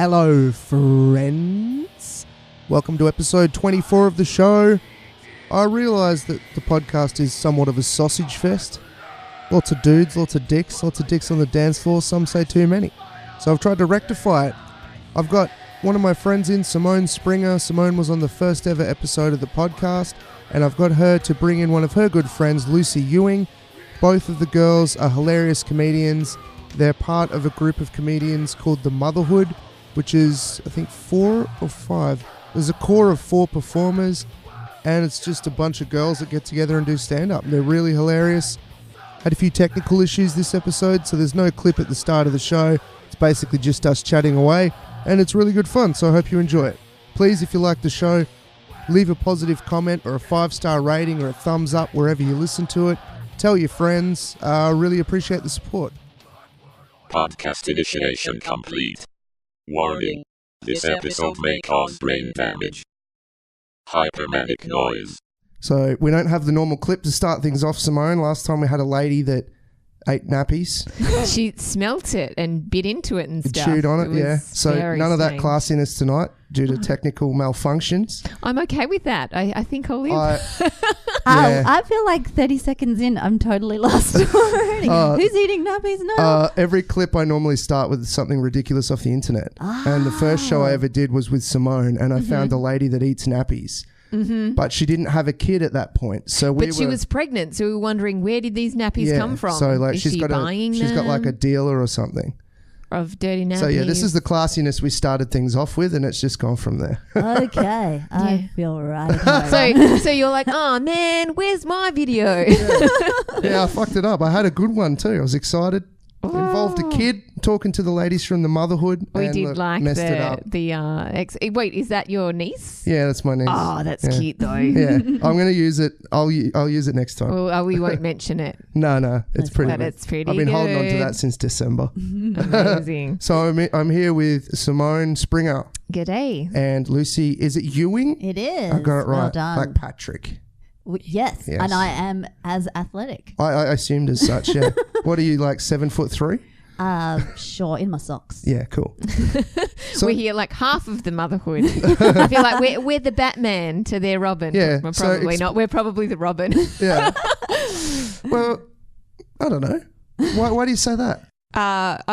Hello, friends. Welcome to episode 24 of the show. I realise that the podcast is somewhat of a sausage fest. Lots of dudes, lots of dicks on the dance floor. Some say too many. So I've tried to rectify it. I've got one of my friends in, Simone Springer. Simone was on the first ever episode of the podcast, and I've got her to bring in one of her good friends, Lucy Ewing. Both of the girls are hilarious comedians. They're part of a group of comedians called the Motherhood, which is, I think, 4 or 5. There's a core of 4 performers, and it's just a bunch of girls that get together and do stand-up. They're really hilarious. Had a few technical issues this episode, so there's no clip at the start of the show. It's basically just us chatting away, and it's really good fun, so I hope you enjoy it. Please, if you like the show, leave a positive comment or a 5-star rating or a thumbs up wherever you listen to it. Tell your friends. I really appreciate the support. Podcast initiation complete. Warning. This episode may cause brain damage. Manic Noize. So we don't have the normal clip to start things off, Simone. Last time we had a lady that ate nappies. She smelt it and bit into it and stuff. Chewed on it, yeah. So none of that strange. classiness tonight due to technical malfunctions. I'm okay with that. I think I'll live. Yeah. I feel like 30 seconds in, I'm totally lost already. Who's eating nappies now? Every clip I normally start with something ridiculous off the internet. And the first show I ever did was with Simone, and I found a lady that eats nappies. Mm-hmm. But she didn't have a kid at that point, so she was pregnant, so we were wondering, where did these nappies come from? So like Is she buying she's got like a dealer or something of dirty nappies. So yeah, this is the classiness we started things off with, and it's just gone from there. Okay, I feel right. So you're like, oh man, where's my video? Yeah, I fucked it up. I had a good one too. I was excited. Involved a kid, talking to the ladies from the Motherhood. We did like messed it up. Wait, is that your niece? Yeah, that's my niece. Oh, that's cute though. Yeah, I'm going to use it. I'll use it next time. Well, we won't mention it. No, it's pretty. But it's pretty. I've been good. holding on to that since December. Amazing. So I'm here with Simone Springer. G'day. And Lucy. Is it Ewing? It is. I got it right. Well done. Like Patrick. Yes, and I am as athletic. I assumed as such, yeah. What are you, like 7'3"? Sure, in my socks. Yeah, cool. So, we're here like half of the Motherhood. I feel like we're the Batman to their Robin. Yeah. We're probably not. We're probably the Robin. Yeah. Well, I don't know. Why do you say that?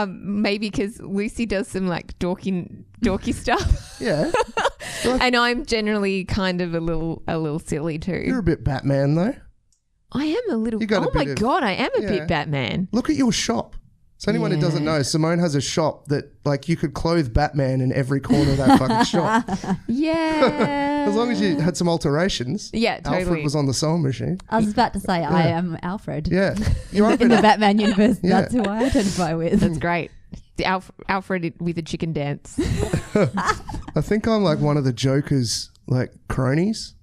Maybe because Lucy does some like dorky stuff. Yeah. And I'm generally kind of a little silly too. You're a bit Batman though. I am a little. Oh my God, I am a bit Batman. Look at your shop. So anyone who doesn't know, Simone has a shop that like you could clothe Batman in every corner of that fucking shop. Yeah. As long as you had some alterations. Yeah, totally. Alfred was on the sewing machine. I was about to say I am Alfred. Yeah. In the Batman universe, that's who I identify with. That's great. The Alfred with a chicken dance. I think I'm like one of the Joker's like cronies.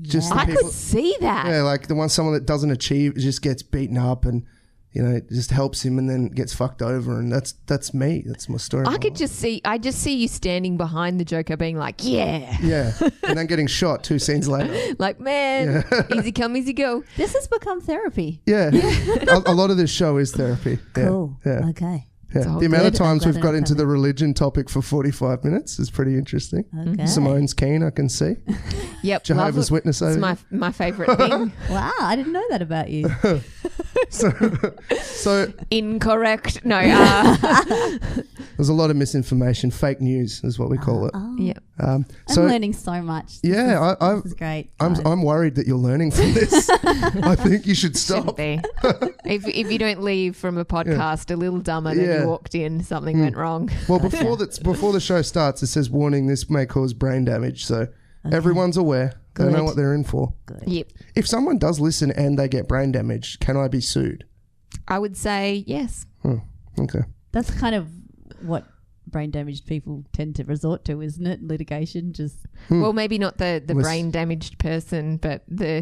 Just the I people, could see that. Yeah, like someone that doesn't achieve just gets beaten up and it just helps him and then gets fucked over, and that's me. That's my story. I just see you standing behind the Joker being like, yeah. Yeah. And then getting shot 2 scenes later. Like, man, easy come, easy go. This has become therapy. Yeah. A lot of this show is therapy. Cool. Yeah. Okay. Yeah. The amount of times we've got into the religion topic for 45 minutes is pretty interesting. Okay. Simone's keen, I can see. Yep. Jehovah's Witness over. It's my favourite thing. Wow, I didn't know that about you. So incorrect. No. There's a lot of misinformation. Fake news is what we call it. Yeah. I'm learning so much. Yeah, this is great. I'm worried that you're learning from this. I think you should stop. Shouldn't be. If you don't leave from a podcast a little dumber than you walked in, something went wrong. Well, before the show starts, it says warning: this may cause brain damage. So everyone's aware. They know what they're in for. Good. Yep. If someone does listen and they get brain damage, can I be sued? I would say yes. Okay. That's kind of what brain damaged people tend to resort to, isn't it? Litigation, just well, maybe not the brain damaged person, but their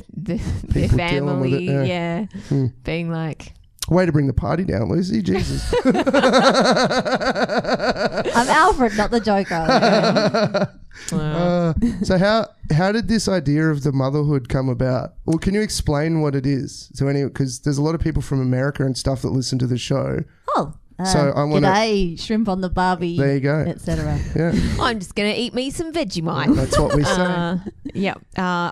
family, being like, way to bring the party down, Lucy. Jesus. I'm Alfred, not the Joker. So how did this idea of the Motherhood come about? Well, can you explain what it is to any? Because there's a lot of people from America and stuff that listen to the show. Oh, So I want to. G'day, shrimp on the barbie. There you go. Etc. Yeah, I'm just going to eat me some Vegemite. that's what we say. Yeah.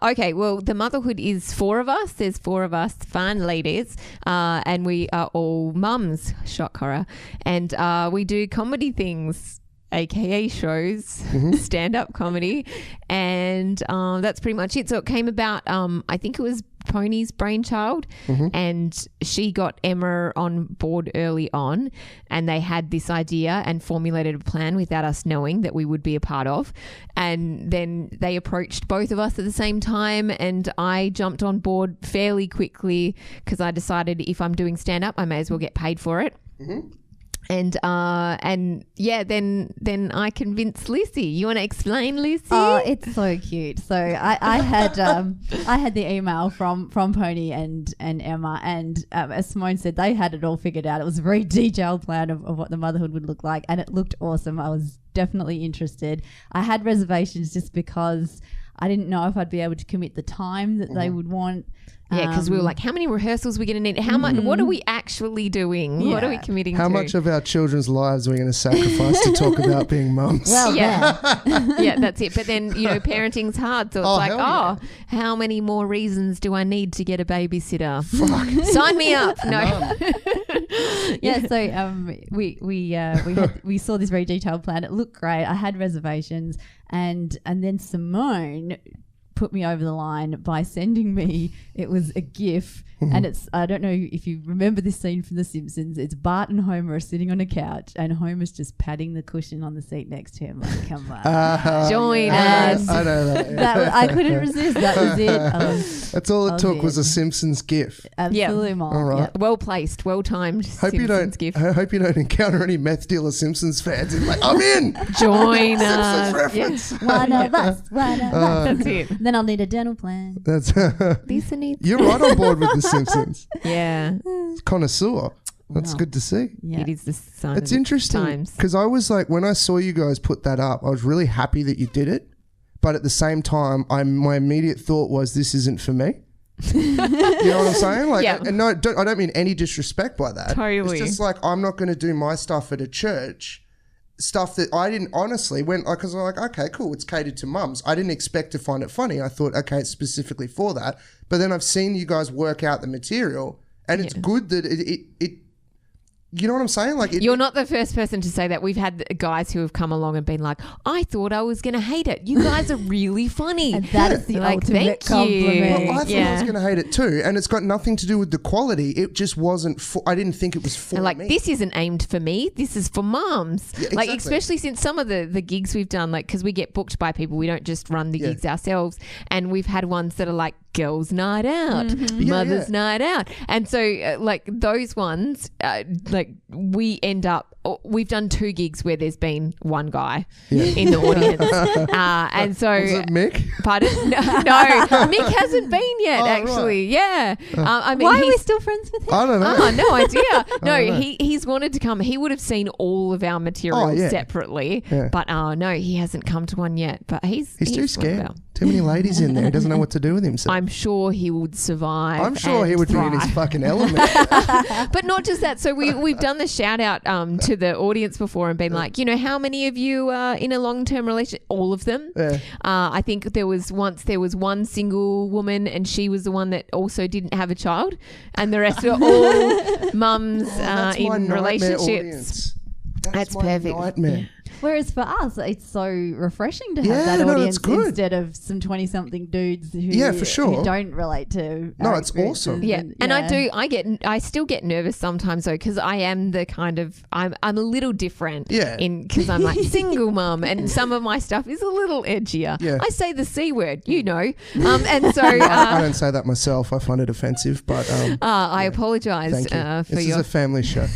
Okay. Well, the Motherhood is 4 of us. There's 4 of us, fine ladies, and we are all mums. Shock horror, and we do comedy things, aka shows, stand-up comedy, and that's pretty much it. So it came about. I think it was Pony's brainchild, and she got Emma on board early on, and they had this idea and formulated a plan without us knowing that we would be a part of, and then they approached both of us at the same time, and I jumped on board fairly quickly because I decided if I'm doing stand-up I may as well get paid for it. And yeah, then I convinced Lucy. You want to explain, Lucy? Oh, it's so cute. So I had the email from Pony and Emma, and as Simone said, they had it all figured out. It was a very detailed plan of what the Motherhood would look like, and it looked awesome. I was definitely interested. I had reservations just because I didn't know if I'd be able to commit the time that they would want. Yeah, because we were like, how many rehearsals are we going to need? How much? What are we actually doing? Yeah. What are we committing to? How much of our children's lives are we going to sacrifice to talk about being mums? Well, Yeah. Yeah, that's it. But then, parenting's hard. So it's how many more reasons do I need to get a babysitter? Fuck. Sign me up. No. Yeah, so we saw this very detailed plan. It looked great. I had reservations, and then Simone put me over the line by sending me, it was a GIF, and it's, I don't know if you remember this scene from The Simpsons, it's Bart and Homer are sitting on a couch and Homer's just patting the cushion on the seat next to him like, come on. Join us. I know that. Yeah. I couldn't resist. That was it. That's all it took was a Simpsons GIF. Absolutely, Mom. All right. Yeah. Well placed, well timed. Hope you don't encounter any meth dealer Simpsons fans. It's like, I'm in. Join Simpsons us. reference. One of us. That's it. Then I'll need a dental plan. That's Lisa needs. You're right on board with the Simpsons. Yeah. Connoisseur. That's good to see. Yeah. It is the sign It's of interesting times. because I was like, when I saw you guys put that up, I was really happy that you did it. But at the same time, my immediate thought was, this isn't for me. You know what I'm saying? Like, Yeah. and no, I don't mean any disrespect by that. Totally. It's just like, I'm not going to do my stuff at a church. Stuff that I didn't honestly because I'm like, okay, cool, it's catered to mums. I didn't expect to find it funny. I thought, okay, it's specifically for that. But then I've seen you guys work out the material, and it's good that it you know what I'm saying? Like, You're not the first person to say that. We've had guys who have come along and been like, I thought I was going to hate it. You guys are really funny. And that is the ultimate thank you. compliment. Well, I thought I was going to hate it too, and it's got nothing to do with the quality. It just wasn't. I didn't think it was for And like, me. this isn't aimed for me. This is for mums. Yeah, Like, exactly. especially since some of the gigs we've done, like, because we get booked by people. We don't just run the gigs ourselves. And we've had ones that are like girls' night out, mother's night out. And so, like, those ones, like, we end up, we've done 2 gigs where there's been one guy in the audience. And so. Was it Mick? Pardon? No, Mick hasn't been yet, actually. Right. Yeah. I mean, Why are we still friends with him? I don't know. No idea. No, know. he's wanted to come. He would have seen all of our material separately, but no, he hasn't come to one yet. But he's too scared. Too many ladies in there. He doesn't know what to do with himself. I'm sure he would survive. I'm sure he would thrive. be in his fucking element. But not just that. So we've done the shout out to the audience before and been like, how many of you are in a long term relationship? All of them. Yeah. I think there was one single woman, and she was the one that also didn't have a child, and the rest were all mums That's my in nightmare relationships. audience. That's my perfect. Nightmare. Whereas for us, it's so refreshing to have that no, audience that's good. instead of some 20-something dudes who, for sure. who don't relate to. No, our it's experiences. awesome. Yeah, and I still get nervous sometimes though, because I am the kind of I'm a little different. Yeah. Because I'm like single mum, and some of my stuff is a little edgier. Yeah. I say the C word, and so I don't say that myself. I find it offensive, but I apologise thank you. for This your. is a family show.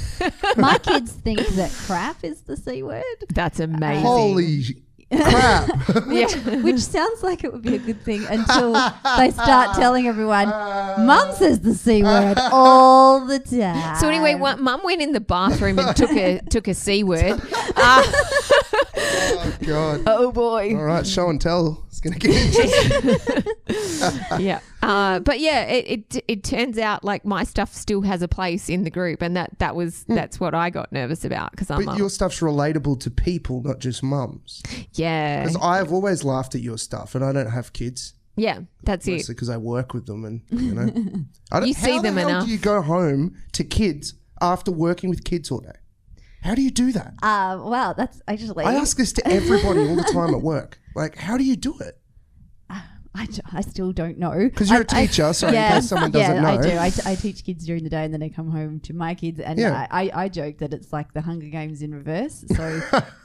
My kids think that crap is the C word. That's amazing. Holy crap. Which sounds like it would be a good thing until they start telling everyone, Mum says the C word all the time. So anyway, Mum went in the bathroom and took a C word. Oh, God. Oh, boy. All right, show and tell. It's going to get interesting. Yeah. But yeah, it turns out like my stuff still has a place in the group, and that's what I got nervous about because I'm But your stuff's relatable to people, not just mums. yeah. Because I've always laughed at your stuff, and I don't have kids. Yeah, that's it. Mostly because I work with them, and you know, I don't, You see them How enough. do you go home to kids after working with kids all day? How do you do that? Wow, that's actually. I ask this to everybody all the time at work. Like, how do you do it? I still don't know. Because you're a teacher, so in case someone doesn't know. I do. I teach kids during the day and then I come home to my kids. And I joke that it's like the Hunger Games in reverse. So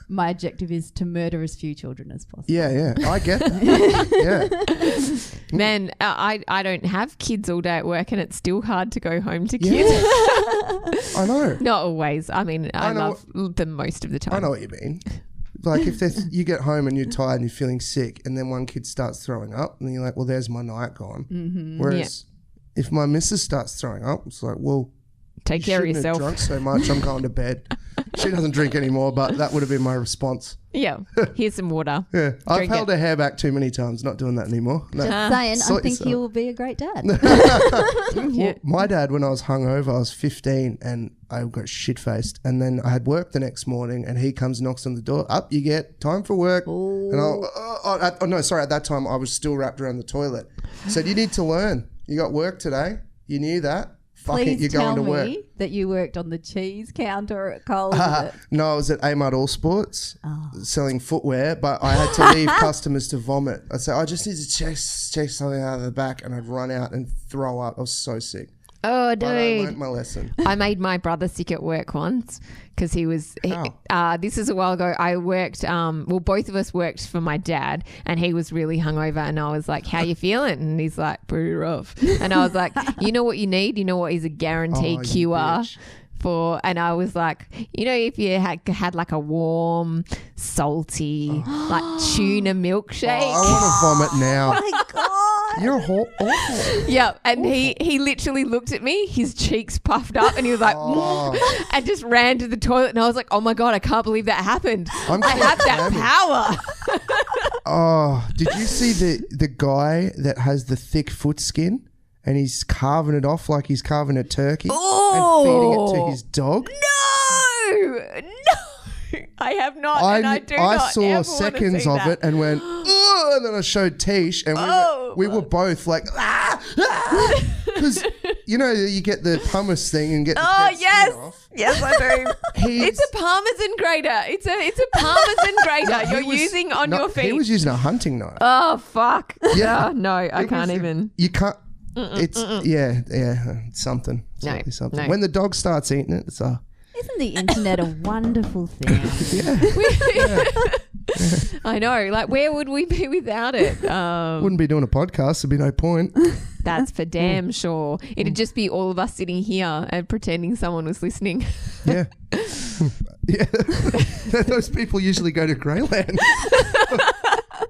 my objective is to murder as few children as possible. Yeah. I get that. Yeah. Man, I don't have kids all day at work, and it's still hard to go home to kids. I know. Not always. I mean, I love them most of the time. I know what you mean. Like if you get home and you're tired and you're feeling sick, and then one kid starts throwing up, and you're like, well, there's my night gone. Mm-hmm. Whereas if my missus starts throwing up, it's like, well, take care of yourself. Have drunk so much, I'm going to bed. She doesn't drink anymore, but that would have been my response. Yeah. Here's some water. Yeah. I've Drink held her hair back too many times. Not doing that anymore. No. Just saying, Sort I think yourself. you will be a great dad. Well, my dad, when I was hungover, I was 15 and I got shit-faced. And then I had work the next morning and he comes, knocks on the door. Up you get, time for work. Ooh. And no, sorry, at that time I was still wrapped around the toilet. Said, you need to learn. You got work today. You knew that. Fuck it, Please you're tell going to work. me that you worked on the cheese counter at Coles. No, I was at Amart All Sports selling footwear, but I had to leave customers to vomit. I'd say, I just need to check something out of the back, and I'd run out and throw up. I was so sick. Oh, But I learned dude. my lesson. I made my brother sick at work once because this is a while ago. I worked, both of us worked for my dad, and he was really hungover, and I was like, how you feeling? And he's like, pretty rough. And I was like, you know what you need? You know what is a guaranteed Oh, you cure? bitch. And I was like, you know, if you had like a warm, salty, like tuna milkshake. I want to vomit now. My God. You're awful. Yeah, and he literally looked at me, his cheeks puffed up, and he was like, and just ran to the toilet, and I was like, oh my God, I can't believe that happened. I have that power. Oh, did you see the guy that has the thick foot skin and he's carving it off like he's carving a turkey and feeding it to his dog? No, I have not, and I do not I ever saw wanna seconds see of that. it and went, "Ugh," and then I showed Tish, and we were both like, because you know you get the pumice thing and get the dead skin off. Yes, I do. It's a parmesan grater. It's a parmesan grater you're using on your feet. He was using a hunting knife. Oh fuck! Yeah. No, I can't even. You can't. It's it's something. It's No, certainly something. no. When the dog starts eating it, it's Isn't the internet a wonderful thing? I know. Like, where would we be without it? Wouldn't be doing a podcast. There'd be no point. That's for damn sure. It'd just be all of us sitting here and pretending someone was listening. Yeah. Yeah. Those people usually go to Greyland.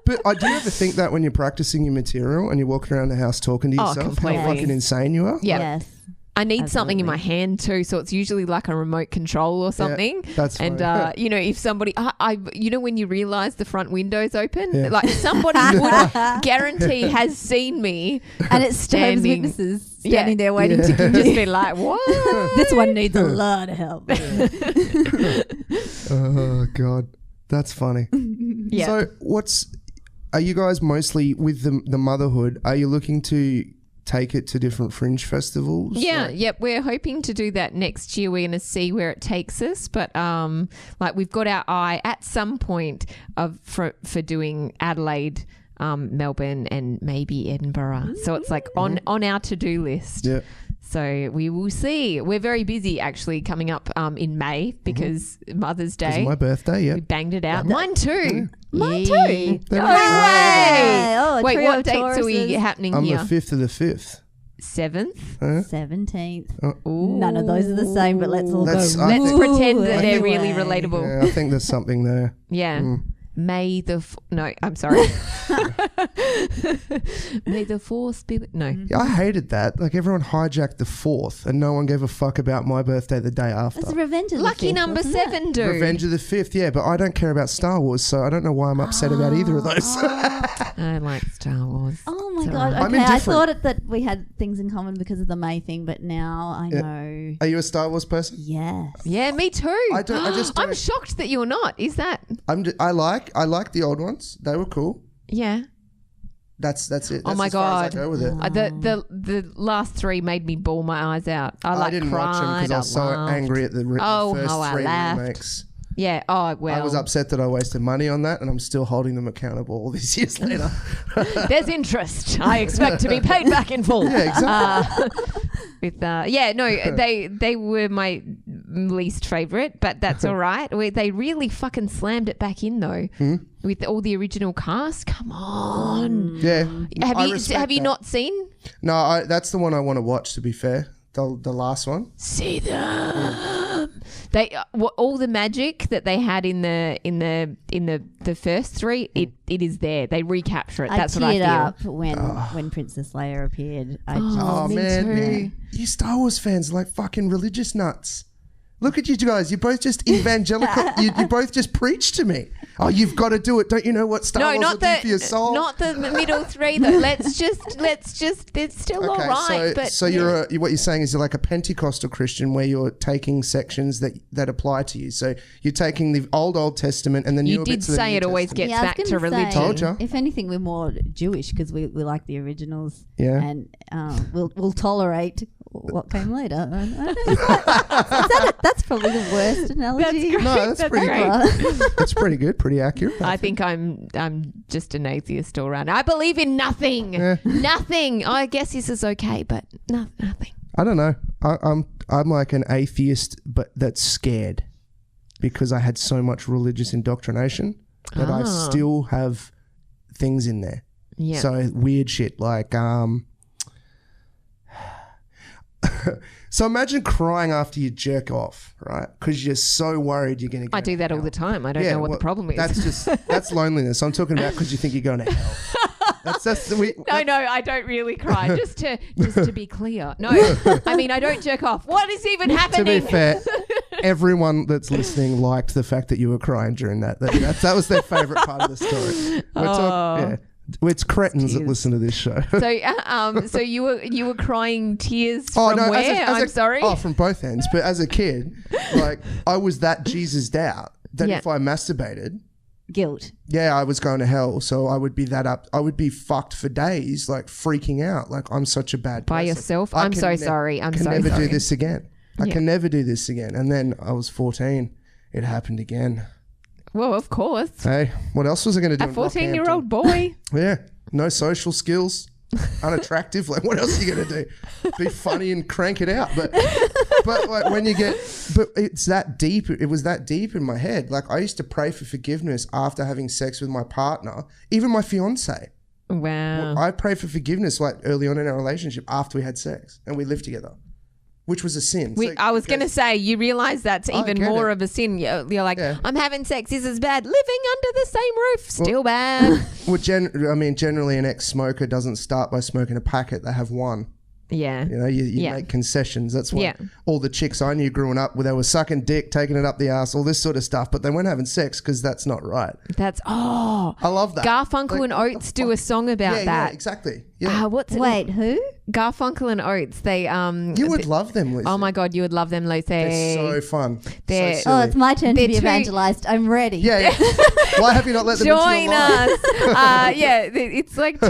But I do ever think that when you're practicing your material and you're walking around the house talking to yourself, how completely. fucking insane you are. Yeah. Yes. I need something in Absolutely. my hand too, so it's usually like a remote control or something. that's and funny. you know, if somebody, you know, when you realise the front window's open, Yeah. like somebody would guarantee has seen me, And it's Jehovah's standing. Witnesses standing there waiting to Yeah. give just you. be like, what? This one needs a lot of help. Oh, God. That's funny. Yeah. So are you guys mostly with the motherhood, are you looking to take it to different fringe festivals? Yeah, yep. We're hoping to do that next year. We're going to see where it takes us, but like we've got our eye at some point for doing Adelaide, Melbourne, and maybe Edinburgh. So it's like on our to-do list. Yeah. So we will see. We're very busy actually coming up in May because Mother's Day. It's my birthday, yeah. We banged it out. Mine too. Mine Yeah. too. There we Hooray! Oh, a Wait, trio what of dates are we Tauruses. happening I'm here? the 5th of the 5th. 7th? 17th. Ooh. None of those are the same, but let's all Let's- go. I Let's think- pretend that they're really Anyway. relatable. Yeah, I think there's something there. Yeah. May the no, I'm sorry. May the fourth be no. Yeah, I hated that. Like everyone hijacked the 4th, and no one gave a fuck about my birthday the day after. It's Revenge of the Lucky Fifth, number wasn't 7, it? dude. Revenge of the 5th, yeah, but I don't care about Star Wars, so I don't know why I'm upset about either of those. I like Star Wars. Oh my It's god! alright. I'm Okay, I indifferent. thought that we had things in common because of the May thing, but now I know. Are you a Star Wars person? Yes. Yeah, me too. I just I'm don't- shocked that you're not. Is that? I like the old ones. They were cool. Yeah. That's it. That's Oh my as far as god. I go with it. The last 3 made me bawl my eyes out. I didn't watch them because I was so laughed. angry at the Oh, first how I 3 laughed. remakes. Yeah. Oh well. I was upset that I wasted money on that, and I'm still holding them accountable all these years later. There's interest. I expect to be paid back in full. Yeah, exactly. They were my least favorite, but that's all right. They really fucking slammed it back in though, with all the original cast. Come on. Yeah. Have you not seen? No, that's the one I want to watch. To be fair, the last one. See them. They all the magic that they had in the first 3. It is there. They recapture it. That's what I teared feel. up when Princess Leia appeared. Oh me man, too. you Star Wars fans are like fucking religious nuts. Look at you guys. You're both just evangelical. you both just preach to me. Oh, you've got to do it. Don't you know what Star Wars will do for your soul? Not the middle 3 though. Let's just. It's still all right. So what you're saying is you're like a Pentecostal Christian where you're taking sections that apply to you. So you're taking the Old Testament and the you newer did bits of the say New it always Testament. gets back to religion. Told ya. If anything, we're more Jewish because we like the originals. Yeah. And we'll tolerate what came later. That's probably the worst analogy. That's great. No, that's pretty ever. That's pretty good. Pretty accurate. I think I'm just an atheist all around. I believe in nothing. Yeah. Nothing. I guess this is okay, but nothing. I don't know. I'm like an atheist, but that's scared because I had so much religious indoctrination that I still have things in there. Yeah. So weird shit like so imagine crying after you jerk off, right? Because you're so worried you're going to. I do that all the time. I don't know what the problem is. That's loneliness. I'm talking about because you think you're going to hell. No, I don't really cry. Just to be clear. No, I mean I don't jerk off. What is even happening? To be fair, everyone that's listening liked the fact that you were crying during that. That was their favourite part of the story. It's cretins that listen to this show. So you were crying tears from where? I'm sorry. Oh, from both ends. But as a kid, like I was that Jesused out that if I masturbated, Guilt. yeah, I was going to hell. So I would be I would be fucked for days, like freaking out, like I'm such a bad By person. yourself? I I'm can so sorry. I'm can so never sorry. do this again. I can never do this again. And then I was 14. It happened again. Well, of course. Hey, what else was I going to do? A 14-year-old boy. Yeah, no social skills, unattractive. Like, what else are you going to do? Be funny and crank it out. But like when you but it's that deep. It was that deep in my head. Like I used to pray for forgiveness after having sex with my partner, even my fiance. Wow. I prayed for forgiveness like early on in our relationship after we had sex and we lived together, which was a sin. I was going to say, you realise that's even more of a sin. You're like, I'm having sex. This is bad. Living under the same roof, still bad. Well, generally an ex-smoker doesn't start by smoking a packet. They have one. Yeah. You know, you make concessions. That's why Yeah. all the chicks I knew growing up, they were sucking dick, taking it up the ass, all this sort of stuff, but they weren't having sex because that's not right. I love that. Garfunkel and Oates do a song about that. Yeah, exactly. Yeah. What's it? Wait, who? Garfunkel and Oates. They You would love them, Lucy. Oh my god, you would love them, Lucy. They're so fun. They're- so silly. Oh, it's my turn to They're be too- evangelized. I'm ready. Yeah. Why have you not let them Join into your life? us. It's like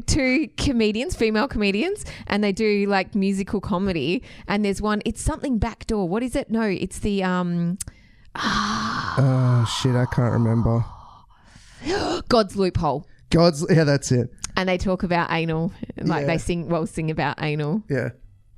two comedians, female comedians, and they do like musical comedy. And there's one. It's something backdoor. What is it? No, it's the Oh shit, I can't remember. God's Loophole. Yeah, that's it. And they talk about anal, like Yeah. they sing about anal. Yeah.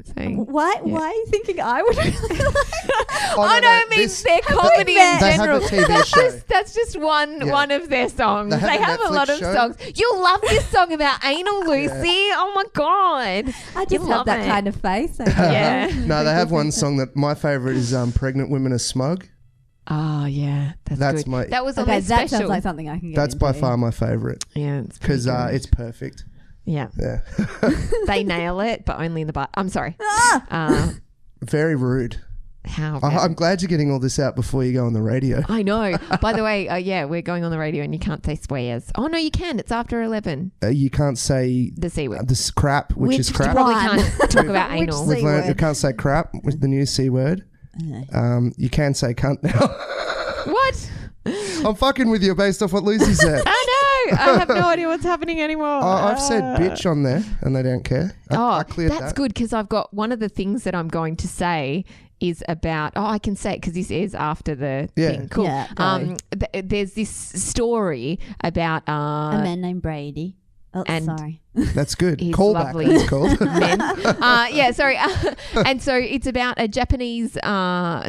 So, Why are you thinking I would really like I know it means their comedy in They general. have a TV show. That's just one of their songs. They They have have a a lot Netflix of show. songs. You'll love this song about anal, Lucy. Oh my god. I You just have love that it. kind of face. Yeah. No, they have one song that my favourite is Pregnant Women Are Smug. Oh, yeah. That's good. That was on Okay, their that special. sounds like something I can get That's by into. far my favourite Yeah, it's because it's perfect. Yeah. Yeah. They nail it, but only in the butt. I'm sorry. Very rude. How? I'm glad you're getting all this out before you go on the radio. I know. By the way, yeah, we're going on the radio and you can't say swears. Oh, no, you can. It's after 11. You can't say The C word. this crap, which is Which crap. Probably One. can't talk about Which anal. C We've learned you word. can't say crap with the new C word. You can say cunt now. What? I'm fucking with you based off what Lucy said. I know. I have no idea what's happening anymore. I've said bitch on there and they don't care. I cleared that's that. good because I've got one of the things that I'm going to say is about. Oh, I can say it because this is after the thing. Cool. Yeah, go. There's this story about A man named Brady. Oh, and- sorry. That's good. He's Callback. lovely. That's called. men. Yeah, sorry. And so it's about a Japanese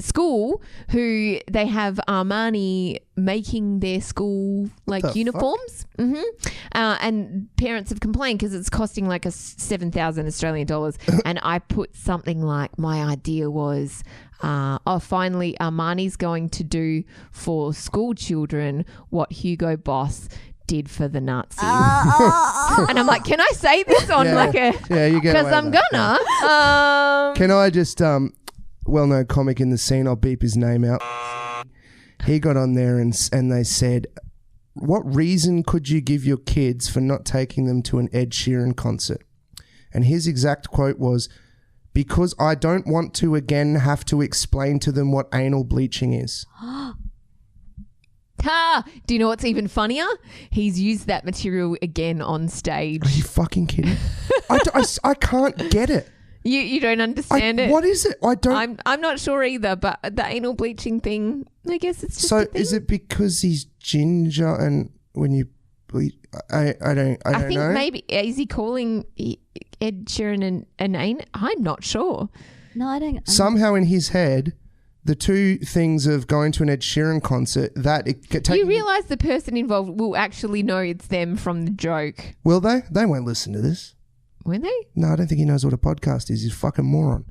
school who they have Armani making their school like The fuck? uniforms. And parents have complained because it's costing like 7,000 Australian dollars. And I put something like my idea was, finally Armani's going to do for school children what Hugo Boss did for the Nazis. And I'm like, can I say this on Yeah. like a... Yeah, you get Because away I'm with that. gonna. Can I just, well-known comic in the scene, I'll beep his name out. He got on there and they said, what reason could you give your kids for not taking them to an Ed Sheeran concert? And his exact quote was, because I don't want to again have to explain to them what anal bleaching is. Do you know what's even funnier? He's used that material again on stage. Are you fucking kidding? I can't get it. You don't understand it. What is it? I don't. I'm not sure either, but the anal bleaching thing, I guess it's just So a thing. is it because he's ginger and when you bleach? I don't I think know. maybe, is he calling Ed Sheeran an anal? I'm not sure. No, I don't. Somehow in his head, the two things of going to an Ed Sheeran concert, that it You realise the person involved will actually know it's them from the joke, will they? They won't listen to this. won't they? No, I don't think he knows what a podcast is. He's a fucking moron.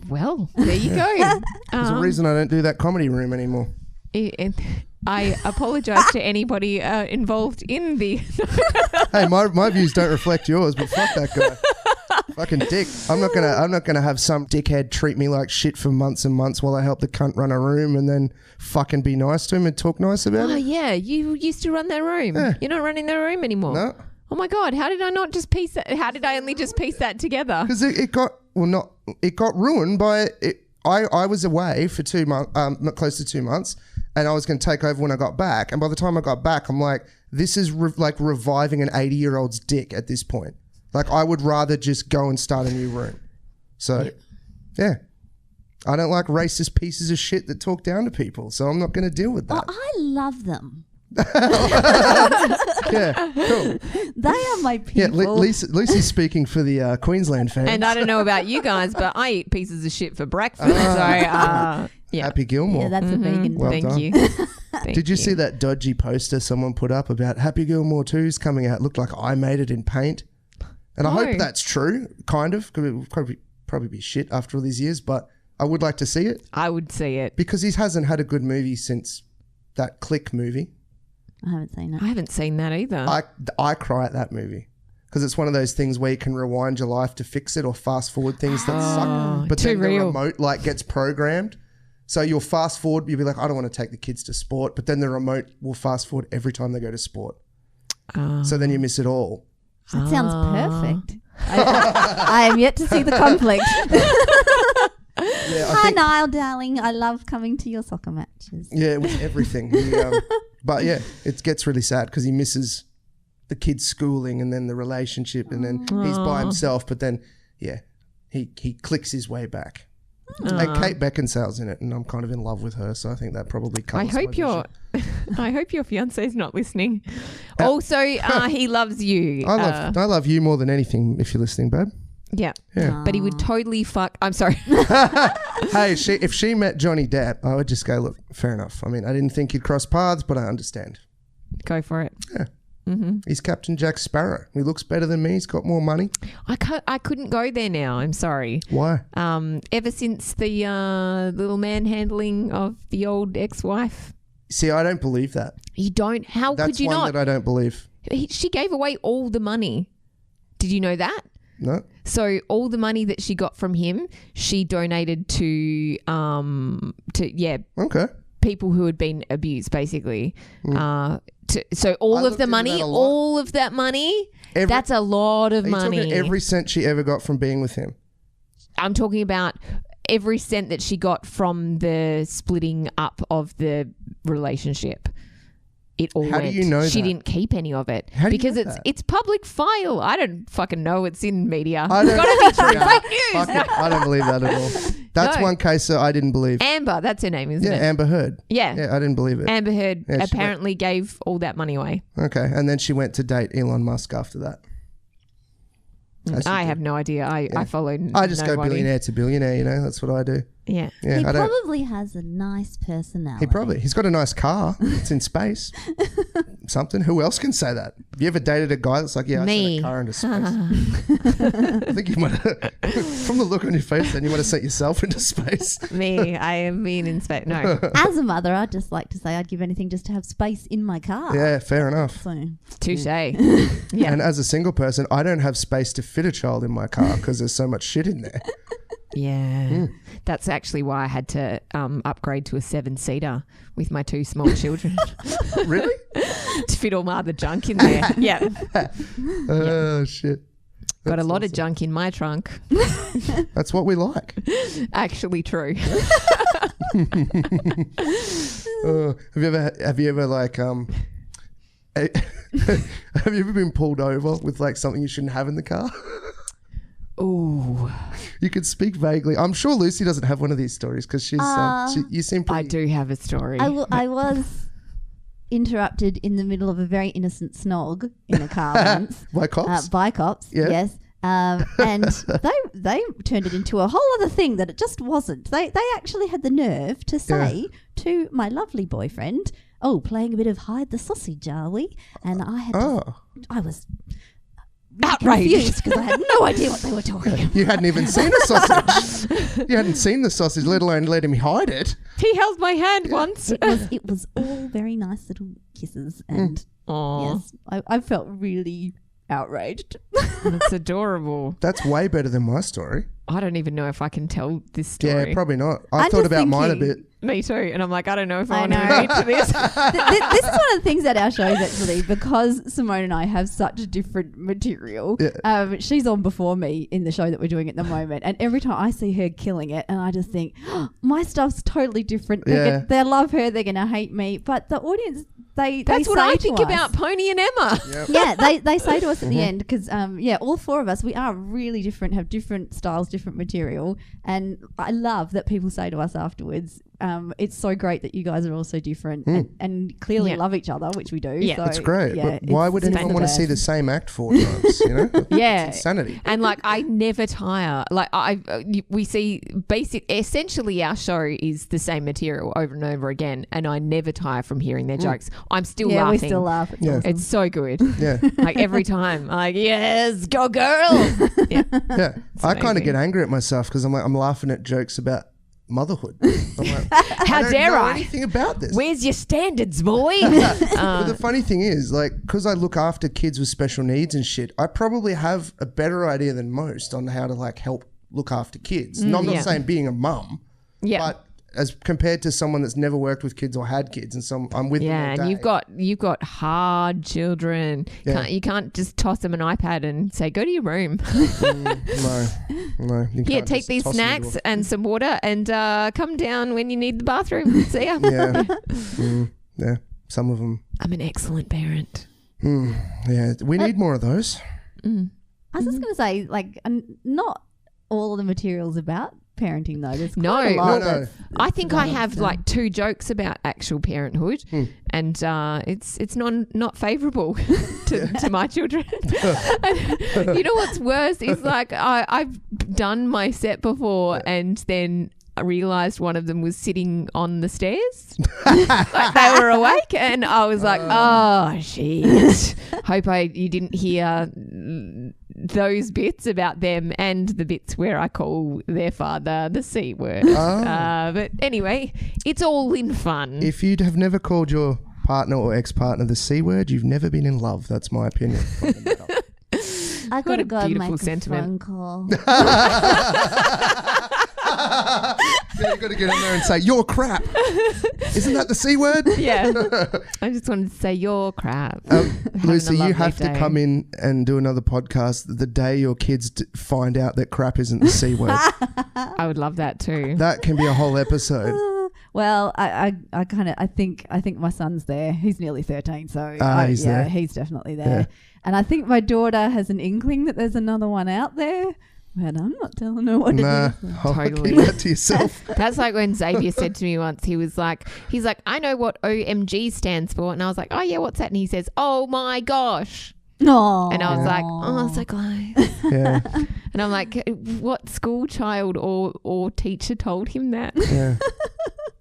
Well, there you go. There's a reason I don't do that comedy room anymore. I apologise to anybody involved in the... Hey, my views don't reflect yours, but fuck that guy. Fucking dick. I'm not gonna have some dickhead treat me like shit for months and months while I help the cunt run a room and then fucking be nice to him and talk nice about Oh, it. yeah. You used to run their room. Yeah. You're not running their room anymore. No. Oh, my God. How did I not just piece that? How did I only just piece that together? Because it got ruined by it. I was away for 2 months, close to 2 months, and I was going to take over when I got back. And by the time I got back, I'm like, this is like reviving an 80-year-old's dick at this point. Like, I would rather just go and start a new room. So, yeah. I don't like racist pieces of shit that talk down to people, so I'm not going to deal with that. I love them. Yeah, cool. They are my people. Yeah, Lucy's speaking for the Queensland fans. And I don't know about you guys, but I eat pieces of shit for breakfast. So, yeah. Happy Gilmore. Yeah, that's a vegan. Well Thank done. you. Did you see that dodgy poster someone put up about Happy Gilmore 2's coming out? It looked like I made it in paint. And I No. hope that's true, kind of. It would probably be shit after all these years, but I would like to see it I would see it. because he hasn't had a good movie since that Click movie. I haven't seen it. I haven't seen that either. I cry at that movie because it's one of those things where you can rewind your life to fix it or fast forward things that suck. But too then real. the remote like gets programmed. So you'll fast forward, you'll be like, I don't want to take the kids to sport, but then the remote will fast forward every time they go to sport. So then you miss it all. That sounds perfect. I am yet to see the conflict. Yeah, I Hi, think, Niall, darling. I love coming to your soccer matches. yeah, with everything. But yeah, it gets really sad because he misses the kids' schooling and then the relationship and then he's by himself. But then, yeah, he clicks his way back. And Kate Beckinsale's in it, and I'm kind of in love with her, so I think that probably I covers hope I hope your fiance's not listening. Also, he loves you. I love you more than anything. If you're listening, babe. Yeah. Yeah. But he would totally fuck. I'm sorry. Hey, if she met Johnny Depp, I would just go, look, fair enough. I mean, I didn't think you'd cross paths, but I understand. Go for it. Yeah. Mm-hmm. He's Captain Jack Sparrow. He looks better than me. He's got more money. I couldn't go there now. I'm sorry. Why? Ever since the little manhandling of the old ex-wife. See, I don't believe that. You don't? How That's could you one not? that I don't believe. She gave away all the money. Did you know that? No. So all the money that she got from him, she donated to Okay. people who had been abused, basically. So all of that money, that's a lot of Are you money. talking every cent she ever got from being with him? I'm talking about every cent that she got from the splitting up of the relationship. It all How do went. you know She that? didn't keep any of it How do you because know that? it's public file. I don't fucking know. It's in media. I don't, It's gotta be true. Nah, Fake news. fuck it. I don't believe that at all. That's No. one case that I didn't believe. Amber, that's her name, isn't Yeah, it? Amber Heard. Yeah. Yeah, I didn't believe it. Amber Heard Yeah, she apparently gave all that money away. Okay, and then she went to date Elon Musk after that. As I you have no idea. I followed. I just go nobody. billionaire to billionaire, you know, that's what I do. Yeah. Yeah, He I don't. probably has a nice personality. He's got a nice car. It's in space. Something. Who else can say that? Have you ever dated a guy that's like, yeah, I Me. sent a car into space? I think you might have, from the look on your face then, you might have sent yourself into space. Me. I am being in space. No. As a mother, I'd just like to say I'd give anything just to have space in my car. Yeah, fair enough. So Touche. Mm. Yeah. And as a single person, I don't have space to fit a child in my car because there's so much shit in there. Yeah. That's actually why I had to upgrade to a 7-seater with my 2 small children Really? to fit all my other junk in there. Yeah. Oh, shit. Got a That's lot of awesome. junk in my trunk. That's what we like. Actually true. Have you ever like have you ever been pulled over with like something you shouldn't have in the car? Ooh. You could speak vaguely. I'm sure Lucy doesn't have one of these stories because you seem pretty. I do have a story. I was interrupted in the middle of a very innocent snog in a car once. By cops? By cops, Yeah. yes. And they turned it into a whole other thing that it just wasn't. They actually had the nerve to say to my lovely boyfriend, "Oh, playing a bit of hide the sausage, are we?" And I had I was outraged because I had no idea what they were talking about. You hadn't even seen a sausage. You hadn't seen the sausage, let alone let him hide it. He held my hand once. It was all very nice little kisses, and Aw. yes, I felt really outraged. That's adorable. That's way better than my story. I don't even know if I can tell this story. Yeah, probably not. I I'm thought just about mine a thinking- bit. Me too. And I'm like, I don't know if I I want to know. relate to this. This is one of the things that our show is actually, because Simone and I have such different material. Yeah. She's on before me in the show that we're doing at the moment, and every time I see her killing it, and I just think, my stuff's totally different. Yeah. They love her. They're gonna hate me, but the audience, they That's what say I to think us- about Pony and Emma. Yep. Yeah, they say to us at the end, because all 4 of us, we are really different, have different styles, different material, and I love that people say to us afterwards, it's so great that you guys are all so different and clearly Yeah. love each other, which we do. Yeah. so, It's great. yeah, but why it's would just anyone the want to see best. the same act 4 times? You know? Yeah. It's insanity. And like, I never tire. Like, we see essentially our show is the same material over and over again, and I never tire from hearing their jokes. I'm still Yeah, laughing. we still laugh. It's Yeah. awesome. It's so good. Yeah. Like every time, I'm like, yes, go girl. Yeah. Yeah. I kind of amazing. get angry at myself because I'm laughing at jokes about motherhood. I'm like, How I don't dare know I? anything about this. Where's your standards, boy? But the funny thing is, like, because I look after kids with special needs and shit, I probably have a better idea than most on how to like help look after kids. And I'm not yeah. saying being a mum, Yeah. but as compared to someone that's never worked with kids or had kids, and I'm with them all Yeah, and day. you've got hard children. Yeah. You can't just toss them an iPad and say, go to your room. No. You Here, can't take just these toss them into snacks and some water and come down when you need the bathroom. See ya. Yeah, some of them. I'm an excellent parent. Yeah, we need more of those. I was just going to say, like, not all of the material's about parenting, though. There's quite a lot No. that's- I think I have Yeah. like 2 jokes about actual parenthood, and it's not favourable to my children. And you know what's worse is like I've done my set before, and then realised one of them was sitting on the stairs. Like they were awake, and I was like, oh, shit. Hope you didn't hear those bits about them and the bits where I call their father the C word. But anyway, it's all in fun. If you have never called your partner or ex-partner the C word, you've never been in love. That's my opinion. I What a gotta go beautiful make a sentiment. phone call. Yeah, you've got to get in there and say, you're crap. Isn't that the C word? Yeah. I just wanted to say you're crap. Lucy, you lovely have to day. come in and do another podcast the day your kids find out that crap isn't the C word. I would love that too. That can be a whole episode. Well, I think my son's there. He's nearly 13, so He's there. he's definitely there. Yeah. And I think my daughter has an inkling that there's another one out there, but I'm not telling her what Nah, it is. Totally. keep that to yourself. That's like when Xavier said to me once, he's like, I know what OMG stands for. And I was like, oh yeah, what's that? And he says, oh my gosh. No. And I was like, oh, so close. Yeah, And I'm like, what school child or teacher told him that? yeah,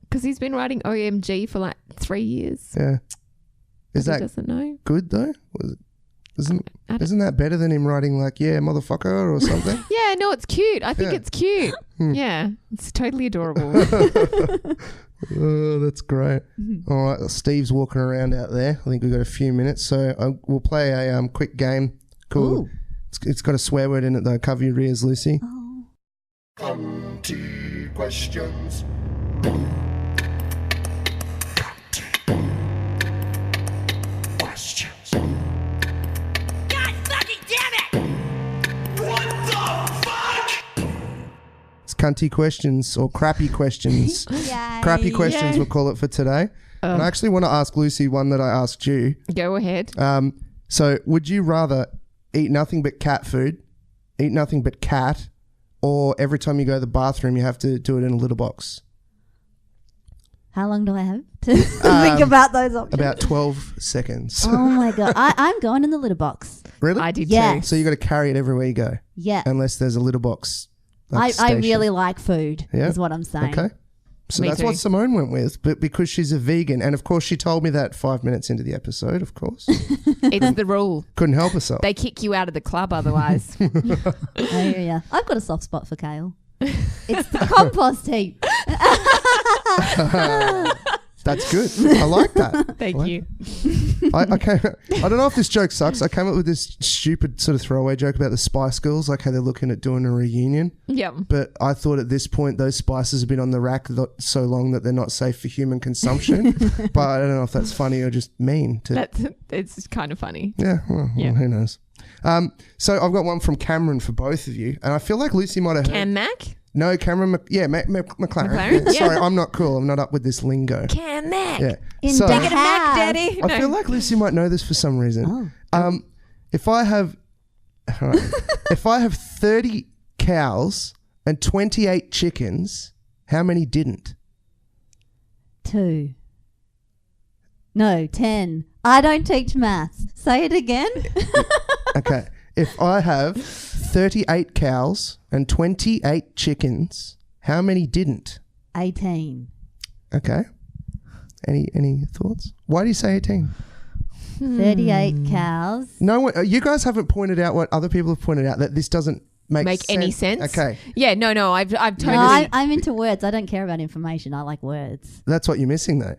Because he's been writing OMG for like 3 years. yeah. Is He that doesn't know. good though? Isn't that better than him writing like, yeah, motherfucker or something? Yeah, no, it's cute. I think Yeah. it's cute. Yeah, it's totally adorable. Oh, that's great. All right, Steve's walking around out there. I think we've got a few minutes, so we'll play a quick game. Cool. Ooh. It's got a swear word in it though. Cover your ears, Lucy. Oh. Cunty questions. It's cunty questions or crappy questions. Crappy questions, we'll call it for today. And I actually want to ask Lucy one that I asked you. Go ahead. So would you rather eat nothing but cat food, eat nothing but cat, or every time you go to the bathroom you have to do it in a litter box? How long do I have to think about those options? About 12 seconds. Oh my God. I'm going in the litter box. Really? I did Yeah. too. So you got to carry it everywhere you go, Yeah. unless there's a litter box. I station. really like food, Yeah. is what I'm saying. Okay. So Me that's too. what Simone went with, but because she's a vegan, and of course she told me that 5 minutes into the episode, of course. It's the rule. Couldn't help herself. They kick you out of the club otherwise. I hear ya. I've got a soft spot for kale. It's the compost heap. That's good. I like that. Thank you. I don't know if this joke sucks. I came up with this stupid sort of throwaway joke about the Spice Girls, like how they're looking at doing a reunion. Yep. But I thought at this point those spices have been on the rack so long that they're not safe for human consumption. But I don't know if that's funny or just mean. It's kind of funny. Yeah, well, Yeah. who knows. So I've got one from Cameron for both of you. And I feel like Lucy might have heard. Cam Mac? No, Cameron. McLaren. McLaren? Yeah, sorry, Yeah. I'm not cool. I'm not up with this lingo. Cam Mac. Yeah. In So, the Take it a Mac, house. Daddy. I feel like Lucy might know this for some reason. Oh. If I have 30 cows and 28 chickens, how many didn't? 2. No, 10. I don't teach maths. Say it again. Okay. If I have 38 cows and 28 chickens, how many didn't? 18. Okay. Any thoughts? Why do you say 18? 38 cows. No one, you guys haven't pointed out what other people have pointed out, that this doesn't make any sense. Okay. Yeah, no, I've totally. No, I'm into words. I don't care about information. I like words. That's what you're missing though.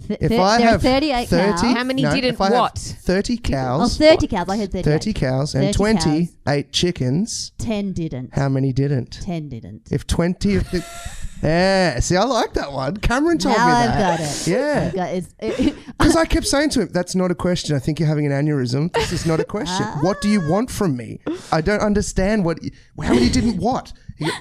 If there I are have 38 cows. How many didn't if I have what? 30 cows. Oh, 30 cows. I heard 38. 30 cows and 30 28 chickens. 10 didn't. How many didn't? 10 didn't. If 20 of the... Yeah, see, I like that one. Cameron told Now me I've that. got it. Yeah. I've got it. Because I kept saying to him, that's not a question. I think you're having an aneurysm. This is not a question. What do you want from me? I don't understand how many didn't what?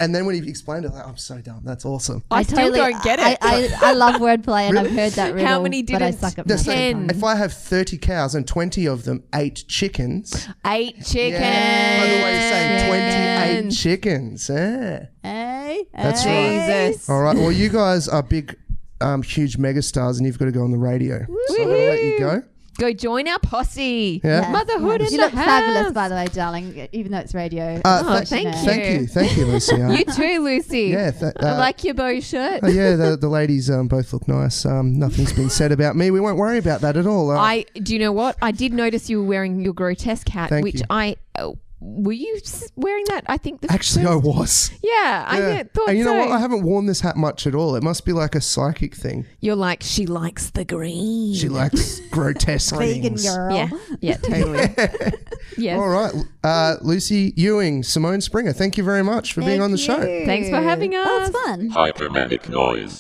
And then when he explained it, like, I'm so dumb. That's awesome. I still don't get it. I love wordplay and Really? I've heard that riddle. How many but I didn't? suck at No, maths. so 10. if I have 30 cows and 20 of them, 8 chickens. 8 chickens. Yeah. By the way, you're saying 28 chickens. Yeah. Hey, That's hey. Jesus. All right. Well, you guys are big, huge megastars and you've got to go on the radio. So I'm going to let you go. Go join our posse. Yeah. Yes, Motherhood yes. in You the look fabulous, house. by the way, darling. Even though it's radio. Thank you. Thank you, Lucy. You too, Lucy. Yeah, I like your bow shirt. the ladies both look nice. Nothing's been said about me. We won't worry about that at all. Do you know what? I did notice you were wearing your grotesque hat, Thank which you. Were you wearing that? I think Actually, I was. Yeah, I thought and you know so. what? I haven't worn this hat much at all. It must be like a psychic thing. You're like, she likes the green. She likes grotesque Vegan things. girl. Yeah, totally. Yes. All right. Lucy Ewing, Simone Springer, thank you very much for being on the show. Thanks for having us. That was fun. Hyper Manic Noize.